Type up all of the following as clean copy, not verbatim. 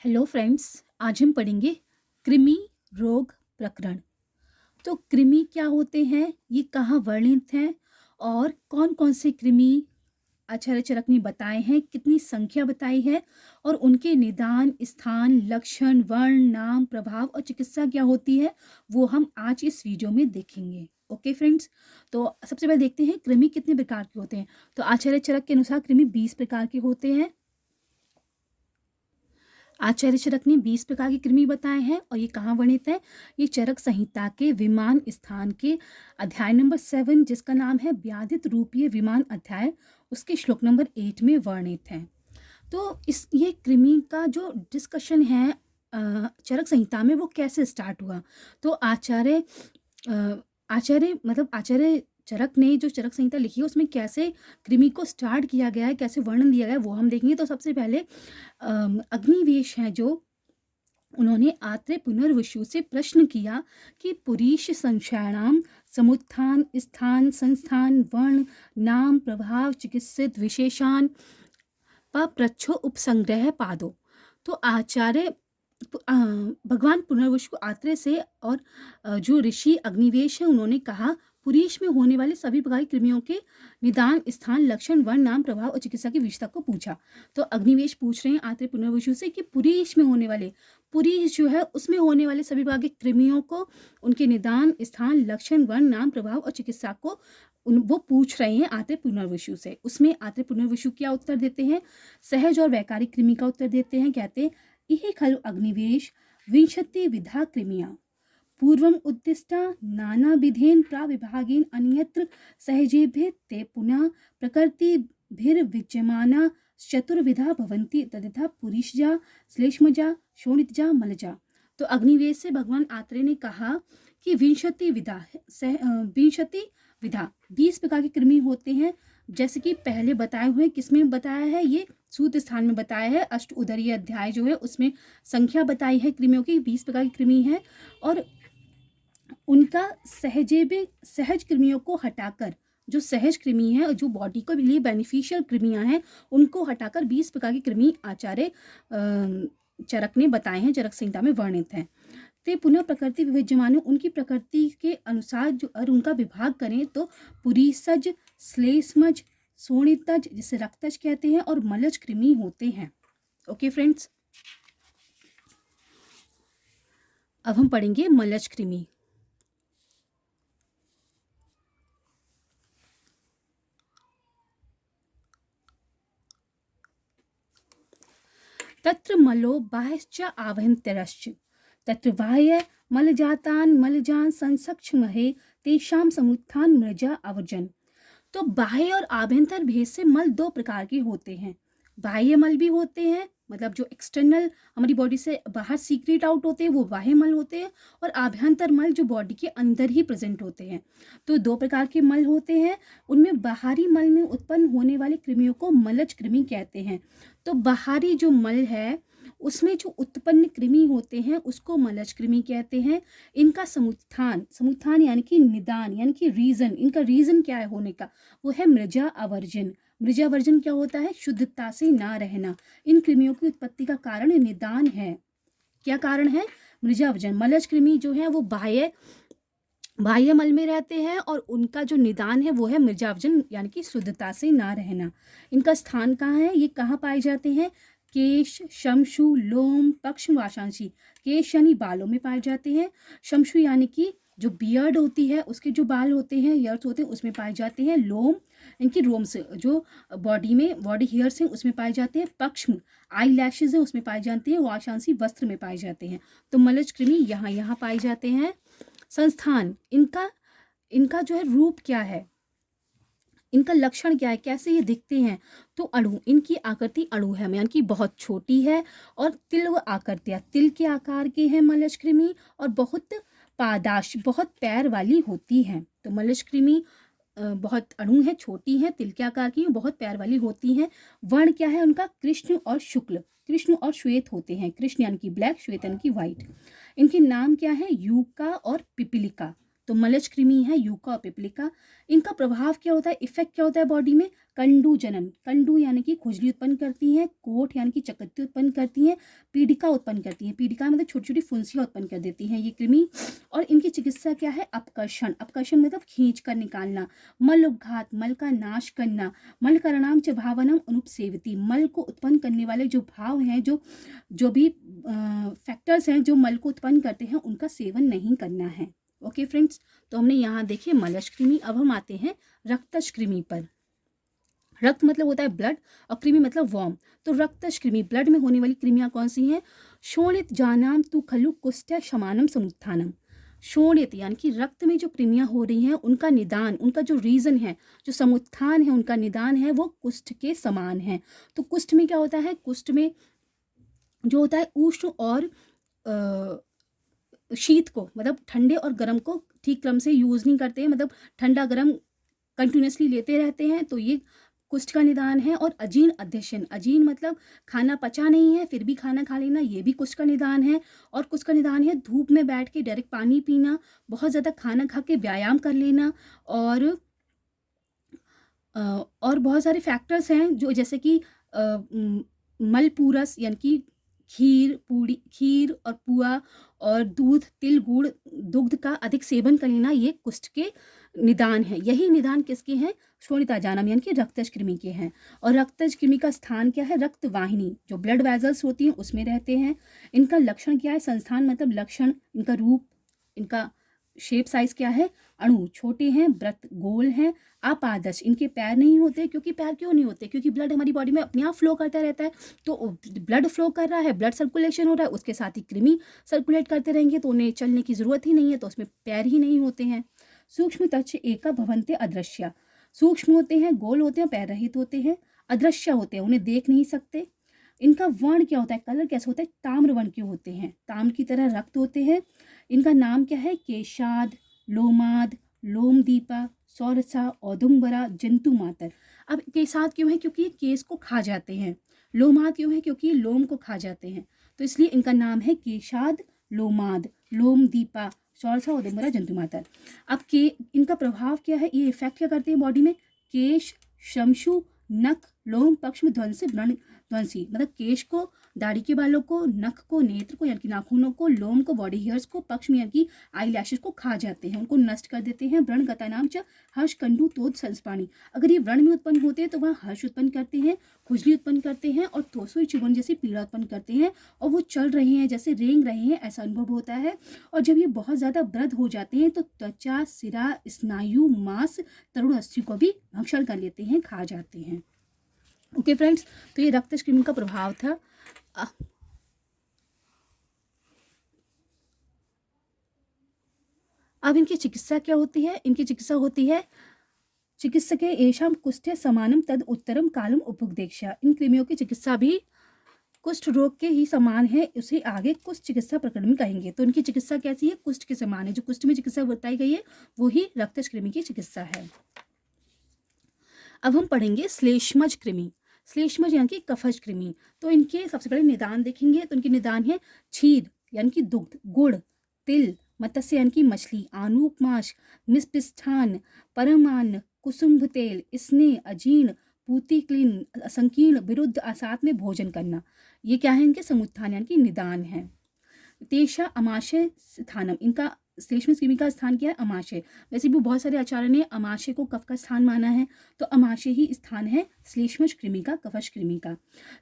Hello friends, आज हम पढ़ेंगे कृमि रोग प्रकरण। तो कृमि क्या होते हैं, ये कहाँ वर्णित हैं और कौन कौन से कृमि आचार्य चरक ने बताए हैं, कितनी संख्या बताई है और उनके निदान, स्थान, लक्षण, वर्ण, नाम, प्रभाव और चिकित्सा क्या होती है, वो हम आज इस वीडियो में देखेंगे। ओके फ्रेंड्स, तो सबसे पहले देखते हैं कृमि कितने प्रकार के होते हैं। तो आचार्य चरक के अनुसार कृमि 20 प्रकार के होते हैं। आचार्य चरक ने 20 प्रकार की कृमि बताए हैं और ये कहाँ वर्णित है। ये चरक संहिता के विमान स्थान के अध्याय नंबर 7, जिसका नाम है व्याधित रूपीय विमान अध्याय, उसके श्लोक नंबर 8 में वर्णित है। तो ये कृमि का जो डिस्कशन है चरक संहिता में, वो कैसे स्टार्ट हुआ। तो आचार्य चरक ने जो चरक संहिता लिखी है उसमें कैसे कृमि को स्टार्ट किया गया है, कैसे वर्णन दिया गया है, वो हम देखेंगे। तो सबसे पहले अग्निवेश हैं, जो उन्होंने आत्रेय पुनर्वसु से प्रश्न किया कि पुरीश संशयाणाम समुत्थान, स्थान, संस्थान, वर्ण, नाम, प्रभाव, चिकित्सित विशेषान पप्रच्छो उपसंग्रह पादो। तो आचार्य भगवान पुनर्वसु आत्रेय से और जो ऋषि अग्निवेश है, उन्होंने कहा पुरीश में होने वाले सभी प्रकार की कृमियों के निदान, स्थान, लक्षण, वर्ण, नाम, प्रभाव और चिकित्सा की विशेषता को पूछा। तो अग्निवेश पूछ रहे हैं आत्रेय पुनर्वसु से कि पुरीश में होने वाले, पुरीश जो है उसमें होने वाले सभी प्रकार की कृमियों को, उनके निदान, स्थान, लक्षण, वर्ण, नाम, प्रभाव और चिकित्सा को वो पूछ रहे हैं आत्रेय पुनर्वसु से। उसमें आत्रेय पुनर्वसु क्या उत्तर देते हैं, सहज और वैकारिक कृमि का उत्तर देते हैं। कहते हैं इह खलु अग्निवेश विंशति विधा कृमिया पूर्वम उद्दिष्टा नाना विधेन प्राविभागेन अन्यत्र सहजेभ्य ते पुनः प्रकृतिभिर्विद्यमाना चतुर्विधा भवन्ति तथा पुरीशजा, श्लेष्मजा, शोणितजा, मलजा। तो अग्निवेश से भगवान आत्रेय ने कहा कि विंशति विधा 20 प्रकार के कृमि होते हैं। जैसे कि पहले बताए हुए किसमें बताया है, ये सूत स्थान में बताया है। अष्ट उदरीय अध्याय जो है उसमें संख्या बताई है कृमियों की, 20 प्रकार की कृमि है। और उनका सहज कृमियों को हटाकर, जो सहज कृमि है और जो बॉडी को लिए बेनिफिशियल कृमियां हैं, उनको हटाकर 20 प्रकार की कृमि आचार्य चरक ने बताए हैं, चरक संहिता में वर्णित हैं। ते पुनः प्रकृति विविध्यमानो, उनकी प्रकृति के अनुसार जो और उनका विभाग करें तो पुरीसज, श्लेष्मज, शोणितज जिसे रक्तज कहते हैं और मलज कृमि होते हैं। ओके फ्रेंड्स, अब हम पढ़ेंगे मलज कृमि। तत्र मलो बाह्यश्च आभ्यन्तरश्च तत्र बाह्य मलजान संसक्षमहे तेषाम समुत्थान मृजा अवर्जन। तो बाह्य और आभ्यंतर भेद से मल दो प्रकार के होते हैं। बाह्य मल भी होते हैं, मतलब जो एक्सटर्नल हमारी बॉडी से बाहर सीक्रेट आउट होते हैं, वो बाह्य मल होते हैं। और आभ्यंतर मल जो बॉडी के अंदर ही प्रेजेंट होते हैं। तो दो प्रकार के मल होते हैं। उनमें बाहरी मल में उत्पन्न होने वाली कृमियों को मलज कृमि कहते हैं। तो बाहरी जो मल है उसमें जो उत्पन्न कृमि होते हैं उसको मलज कृमि कहते हैं। इनका समुत्थान यानी कि निदान, यानी कि रीजन, इनका रीजन क्या है होने का, वो है मृजा आवर्जन। मृजा आवर्जन क्या होता है, शुद्धता से ना रहना। इन कृमियों की उत्पत्ति का कारण निदान है। क्या कारण है, मृजा आवर्जन। मलज कृमि जो है वो बाह्य मल में रहते हैं और उनका जो निदान है वो है मृजावजन, यानी कि शुद्धता से ना रहना। इनका स्थान कहाँ है, ये कहाँ पाए जाते हैं, केश, शमशु, लोम, पक्ष, वाशांशी। केश यानी बालों में पाए जाते हैं। शमशु यानी कि जो बियर्ड होती है उसके जो बाल होते हैं, हेयर्स होते हैं, उसमें पाए जाते हैं। लोम इनकी रोम से जो बॉडी हेयर्स हैं उसमें पाए जाते हैं। पक्ष आई लैशेज हैं उसमें पाए जाते हैं। वाशांशी वस्त्र में पाए जाते हैं। तो मलज कृमि यहाँ पाए जाते हैं। संस्थान, इनका जो है रूप क्या है, इनका लक्षण क्या है, कैसे ये दिखते हैं। तो अणु, इनकी आकृति अणु है, यानी कि बहुत छोटी है। और तिल आकृतियाँ, तिल के आकार की है मलज कृमि। और बहुत पादाश, बहुत पैर वाली होती हैं। तो मलज कृमि बहुत अणु है, छोटी है, तिल के आकार की, बहुत पैर वाली होती हैं। वर्ण क्या है उनका, कृष्ण और शुक्ल, कृष्ण और श्वेत होते हैं। कृष्ण यानी कि ब्लैक, श्वेत यानी कि व्हाइट। इनके नाम क्या है, यूका और पिपीलिका। तो मलज कृमि है यूका और पिपलिका। इनका प्रभाव क्या होता है, इफेक्ट क्या होता है बॉडी में, कंडू जनन, कंडू यानी कि खुजली उत्पन्न करती हैं, कोट यानी कि चकत्ती उत्पन्न करती हैं, पीडिका उत्पन्न करती हैं, पीडिका मतलब छोटी छोटी फुंसियाँ उत्पन्न कर देती हैं ये कृमि। और इनकी चिकित्सा क्या है, अपकर्षण, अपकर्षण मतलब खींच कर निकालना, मल उपघात, मल का नाश करना, मल करणाम च भावनम अनुपसेवती, मल को उत्पन्न करने वाले जो भाव हैं, जो भी फैक्टर्स हैं जो मल को उत्पन्न करते हैं, उनका सेवन नहीं करना है। ओके फ्रेंड्स, तो हमने यहाँ देखिए मलज कृमि। अब हम आते हैं रक्तज कृमि पर। रक्त मतलब होता है ब्लड और कृमि मतलब वॉर्म। तो रक्तज कृमि, ब्लड में होने वाली कृमियाँ कौन सी हैं, शोणित जानाम तु खलु कुष्ठ शमानम समुत्थानम। शोणित यानी कि रक्त में जो कृमियाँ हो रही हैं उनका निदान, उनका जो रीज़न है, जो समुत्थान है, उनका निदान है, वो कुष्ठ के समान है। तो कुष्ठ में क्या होता है, कुष्ठ में जो होता है उष्ण और शीत को, मतलब ठंडे और गर्म को ठीक क्रम से यूज़ नहीं करते हैं, मतलब ठंडा गर्म कंटिन्यूसली लेते रहते हैं, तो ये कुष्ठ का निदान है। और अजीर्ण अध्यशन, अजीर्ण मतलब खाना पचा नहीं है फिर भी खाना खा लेना, ये भी कुष्ठ का निदान है। और कुष्ठ का निदान है धूप में बैठ के डायरेक्ट पानी पीना, बहुत ज़्यादा खाना खा के व्यायाम कर लेना, और बहुत सारे फैक्टर्स हैं जो जैसे कि मलपूरस यानी कि खीर और पुआ और दूध, तिल, गुड़, दुग्ध का अधिक सेवन कर लेना, ये कुष्ठ के निदान है। यही निदान किसके हैं, शोणिताजानम यानी कि रक्तज कृमि के हैं। और रक्तज कृमि का स्थान क्या है, रक्त वाहिनी, जो ब्लड वेजल्स होती हैं उसमें रहते हैं। इनका लक्षण क्या है, संस्थान मतलब लक्षण, इनका रूप, इनका शेप साइज क्या है, अणु छोटे हैं, व्रत गोल हैं, अपादश, इनके पैर नहीं होते। क्योंकि पैर क्यों नहीं होते, क्योंकि ब्लड हमारी बॉडी में अपने आप फ्लो करता रहता है। तो ब्लड फ्लो कर रहा है, ब्लड सर्कुलेशन हो रहा है, उसके साथ ही कृमि सर्कुलेट करते रहेंगे, तो उन्हें चलने की ज़रूरत ही नहीं है, तो उसमें पैर ही नहीं होते हैं। सूक्ष्म तच्छ एका भवन्ते अदृश्य, सूक्ष्म होते हैं, गोल होते हैं, पैर रहित होते हैं, अदृश्य होते हैं, उन्हें देख नहीं सकते। इनका वर्ण क्या होता है, कलर कैसे होता है, ताम्र वर्ण के होते हैं, ताम्र की तरह रक्त होते हैं। इनका नाम क्या है, केशाद, लोमाद, लोमदीपा, सौरसा, औदुम्बरा, जंतु मातर। अब केसाद क्यों है, क्योंकि ये केस को खा जाते हैं। लोमाद क्यों है, क्योंकि ये लोम को खा जाते हैं, तो इसलिए इनका नाम है केशाद, लोमाद, लोमदीपा, सौरसा, औदुम्बरा, जंतु मातर। अब के इनका प्रभाव क्या है, ये इफेक्ट क्या करते हैं बॉडी में, केश, शमशु, नख, लोम, पक्ष में ध्वंस, व्रण ध्वंसी, मतलब केश को, दाढ़ी के बालों को, नख को, नेत्र को यानी कि नाखूनों को, लोम को, बॉडी हेयर्स को, पक्ष में यानी कि आई लैशेस को खा जाते हैं, उनको नष्ट कर देते हैं। व्रण गता नाम च हर्ष कंडू तोद संस्पाणी, अगर ये व्रण में उत्पन्न होते हैं तो वह हर्ष उत्पन्न करते हैं, खुजली उत्पन्न करते हैं और तोसुई चुभन जैसी पीड़ा उत्पन्न करते हैं, और वो चल रहे हैं जैसे रेंग रहे हैं ऐसा अनुभव होता है। और जब ये बहुत ज़्यादा वृद्ध हो जाते हैं तो त्वचा, सिरा, स्नायु, मांस, तरुण अस्थि को भी भक्षण कर लेते हैं, खा जाते हैं। ओके फ्रेंड्स, तो ये रक्तज कृमि का प्रभाव था। अब इनकी चिकित्सा क्या होती है, इनकी चिकित्सा होती है चिकित्सके येषां कुष्ठे समानम तद उत्तरम कालम उपदेक्षा। इन कृमियों की चिकित्सा भी कुष्ठ रोग के ही समान है, उसे आगे कुष्ठ चिकित्सा प्रकरण में कहेंगे। तो इनकी चिकित्सा कैसी है, कुष्ठ के समान है, जो कुष्ठ में चिकित्सा बताई गई है वो ही रक्तज कृमि की चिकित्सा है। अब हम पढ़ेंगे श्लेष्मज कृमि। श्लेष्मज यानी कि कफज कृमि। तो इनके सबसे पहले निदान देखेंगे, तो इनके निदान है क्षीर यानी कि दुग्ध, गुड़, तिल, मत्स्य यानी कि मछली, आनूप मांस, मिष्टान, परमान, कुसुम्भ तेल, स्नेह, अजीर्ण, पूती क्लीन, संकीर्ण, विरुद्ध, साथ में भोजन करना, ये क्या है, इनके समुत्थान यानी कि निदान है। तेषा अमाशय स्थानम, इनका श्लेष्म कृमि का स्थान क्या है, अमाशय। वैसे भी बहुत सारे आचार्य ने अमाशय को कफ का स्थान माना है, तो अमाशय ही स्थान है श्लेष्मज कृमि का, कफज कृमि का।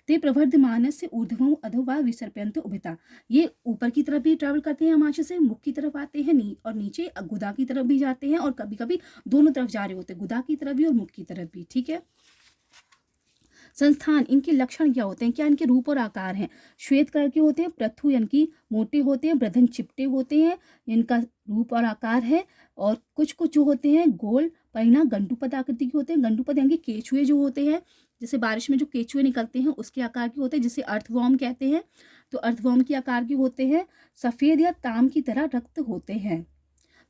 ते प्रवर्धमानस से ऊर्ध्वं अधो वा विसर्प्यन्त उभिता, ये ऊपर की तरफ भी ट्रैवल करते हैं, अमाशय से मुख की तरफ आते हैं, और नीचे गुदा की तरफ भी जाते हैं, और कभी कभी दोनों तरफ जा रहे होते हैं, गुदा की तरफ भी और मुख की तरफ भी। ठीक है। संस्थान, इनके लक्षण क्या होते हैं, क्या इनके रूप और आकार हैं, श्वेत कलर के होते हैं, प्रथु यानी कि मोटे होते हैं, बृधन चिपटे होते हैं, इनका रूप और आकार है। और कुछ कुछ जो होते हैं गोल, परिणा गंडूपद आकृति के होते हैं, गंडूपद यानी कि केचुए जो होते हैं, जैसे बारिश में जो केचुए निकलते हैं उसके आकार के होते हैं, जिसे अर्थवॉर्म कहते हैं, तो अर्थवॉर्म के आकार के होते हैं। सफ़ेद या ताम की तरह रक्त होते हैं,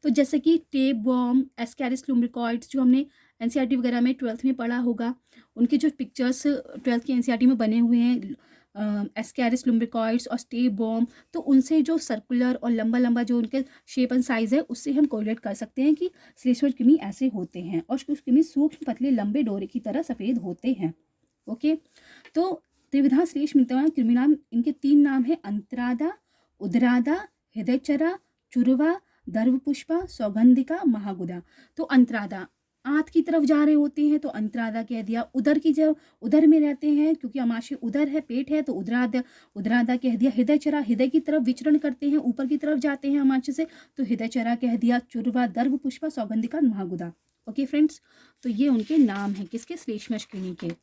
तो जैसे कि टेप वॉर्म, एस्कैरिस लुम्ब्रिकॉइड्स, जो हमने एनसीईआरटी वगैरह में 12th में पढ़ा होगा, उनके जो पिक्चर्स 12th की एनसीईआरटी में बने हुए हैं, एस्कैरिस लुम्ब्रिकॉइड्स और स्टे बॉम, तो उनसे जो सर्कुलर और लंबा लंबा जो उनके शेप एंड साइज़ है उससे हम कोरिलेट कर सकते हैं कि श्लेष्मश कृमि ऐसे होते हैं। और कुछ कृमि सूक्ष्म पतले लंबे डोरे की तरह सफ़ेद होते हैं। ओके, तो त्रिविधा श्लेष्म कृमि नाम, इनके 3 नाम है, अंतरादा, उदरादा, हृदयचरा, चुरवा, दर्भपुष्पा, सौगंधिका, महागुदा। तो अंतरादा आंत की तरफ जा रहे होते हैं तो अंतरादा कह दिया। उदर की जब उदर में रहते हैं, क्योंकि अमाशय उदर है, पेट है, तो उदरादा उदरादा कह दिया। हृदयचरा हृदय की तरफ विचरण करते हैं, ऊपर की तरफ जाते हैं अमाशय से, तो हृदयचरा कह दिया। चुरवा, दर्भपुष्पा, सौगंधिका, महागुदा। ओके फ्रेंड्स, तो ये उनके नाम हैं किसके, श्लेष्मश कृमि के।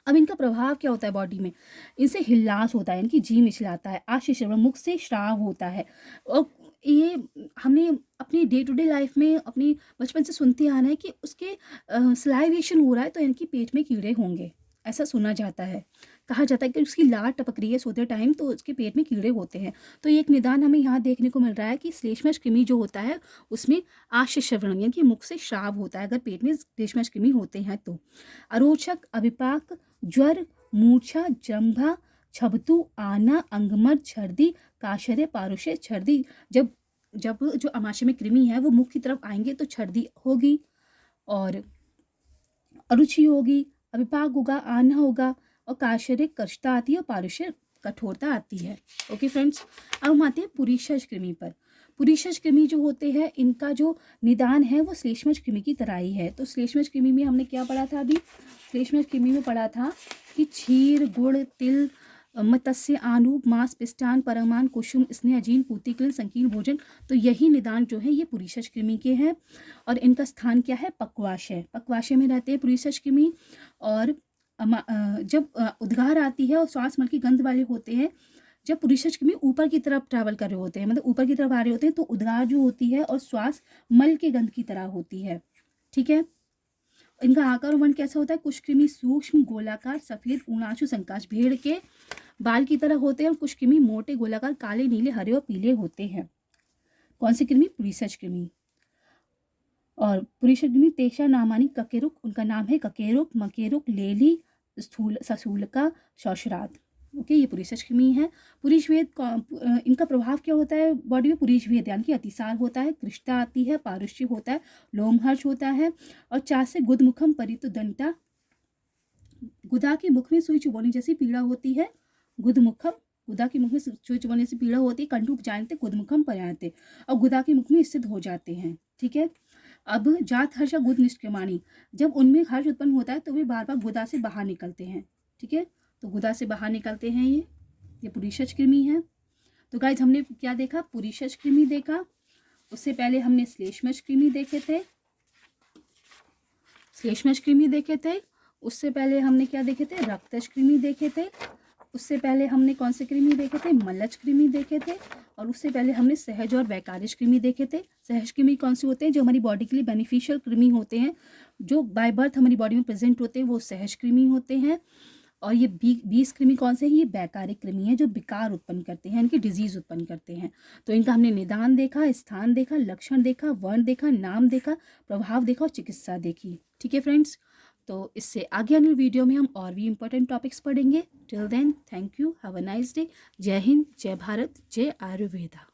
अब इनका प्रभाव क्या होता है बॉडी में, इनसे हिल्लास होता है, इनकी जी मिचलाता है, आशीर्षण मुख से श्राव होता है। और ये हमने अपनी डे टू डे लाइफ में अपनी बचपन से सुनते आ रहे हैं कि उसके सलाइवेशन हो रहा है तो इनकी पेट में कीड़े होंगे, ऐसा सुना जाता है। कहा जाता है कि उसकी लार टपक रही है सोते टाइम तो उसके पेट में कीड़े होते हैं। तो ये एक निदान हमें यहाँ देखने को मिल रहा है कि श्लेष्मश कृमि जो होता है उसमें आशीर्षण यानी कि मुख से श्राव होता है अगर पेट में श्लेष्मश कृमि होते हैं तो। अरोचक, अभिपाक, ज्वर, मूर्छा, जंभा, छबतु, आना, अंगमर, छर्दी, काशरे, पारुषे, छर्दी। जब जब जो अमाशय में कृमि है वो मुख की तरफ आएंगे तो छर्दी होगी और अरुचि होगी, अभिपाक होगा, आना होगा, और काशरे कष्टता आती है और पारुषे कठोरता आती है। ओके फ्रेंड्स, अब हम आते हैं पुरीषज कृमि पर। पुरीषज कृमि जो होते हैं इनका जो निदान है वो श्लेष्मश कृमि की तरह ही है। तो श्लेष्मश कृमि में हमने क्या पढ़ा था अभी, श्लेष्मश कृमि में पढ़ा था कि क्षीर, गुड़, तिल, मत्स्य, आनूप, मांस, पिष्टान, परमान, कुसुम, स्नेह, अजीन, पूतिकलन, संकीर्ण भोजन। तो यही निदान जो है ये पुरीषज कृमि के हैं। और इनका स्थान क्या है, पक्वाशय, पक्वाशय में रहते हैं पुरीषज कृमि। और जब उद्गार आती है और श्वास मल की गंध वाले होते हैं, जब पुरीषज कृमि ऊपर की तरफ ट्रैवल कर रहे होते हैं, मतलब ऊपर की तरफ आ रहे होते हैं, तो उद्गार जो होती है और श्वास मल के गंध की तरह होती है। ठीक है, इनका आकार और वर्ण कैसा होता है, कुछ कृमि सूक्ष्म गोलाकार सफेद ऊनाशु संकाश भेड़ के बाल की तरह होते हैं और कुछ कृमि मोटे गोलाकार काले, नीले, हरे और पीले होते हैं। कौन सी कृमि, पुरीषज कृमि। और पुरीषज कृमि तेषा नामानी ककेरुक, उनका नाम है ककेरुक, मकेरुक, लेली, स्थूल, ससूलका, शौशराद। ओके, ये पुरीषज कृमि है। पुरीषभेद इनका प्रभाव क्या होता है बॉडी में, पुरीषभेद यानी कि अतिसार होता है, कृष्णता आती है, पारुष्य होता है, लोमहर्ष होता है, और चार से गुदमुखम परितुदंता, गुदा के मुख में सुई चुभोने जैसी पीड़ा होती है। गुदमुखम, गुदा के मुख में सुई चुभोने से पीड़ा होती है। कंटूप जानते, गुदमुखम पर्यायते, और गुदा के मुख में स्थित हो जाते हैं। ठीक है, अब जात हर्ष गुद निष्क्रमाणी, जब उनमें हर्ष उत्पन्न होता है तो वे बार बार गुदा से बाहर निकलते हैं। ठीक है, तो गुदा से बाहर निकलते हैं ये पुरीषज कृमि है। तो गाइज हमने क्या देखा, पुरीषज कृमि देखा, उससे पहले हमने श्लेष्मश कृमि देखे थे, श्लेष्मश कृमि देखे थे, उससे पहले हमने क्या देखे थे, रक्तज कृमि देखे थे, उससे पहले हमने कौन से कृमि देखे थे, मलज कृमि देखे थे, और उससे पहले हमने सहज और वैकारिज कृमि देखे थे। सहज कृमि कौन से होते हैं, जो हमारी बॉडी के लिए बेनिफिशियल कृमि होते हैं, जो बाय बर्थ हमारी बॉडी में प्रेजेंट होते हैं, वो सहज कृमि होते हैं। और ये 20 कृमि कौन से हैं, ये वैकारिक कृमि है जो विकार उत्पन्न करते हैं, इनकी डिजीज उत्पन्न करते हैं। तो इनका हमने निदान देखा, स्थान देखा, लक्षण देखा, वर्ण देखा, नाम देखा, प्रभाव देखा और चिकित्सा देखी। ठीक है फ्रेंड्स, तो इससे आगे आने वीडियो में हम और भी इंपॉर्टेंट टॉपिक्स पढ़ेंगे। Till then, thank you, have a nice day. Jai Hind, जय भारत, जय आयुर्वेदा।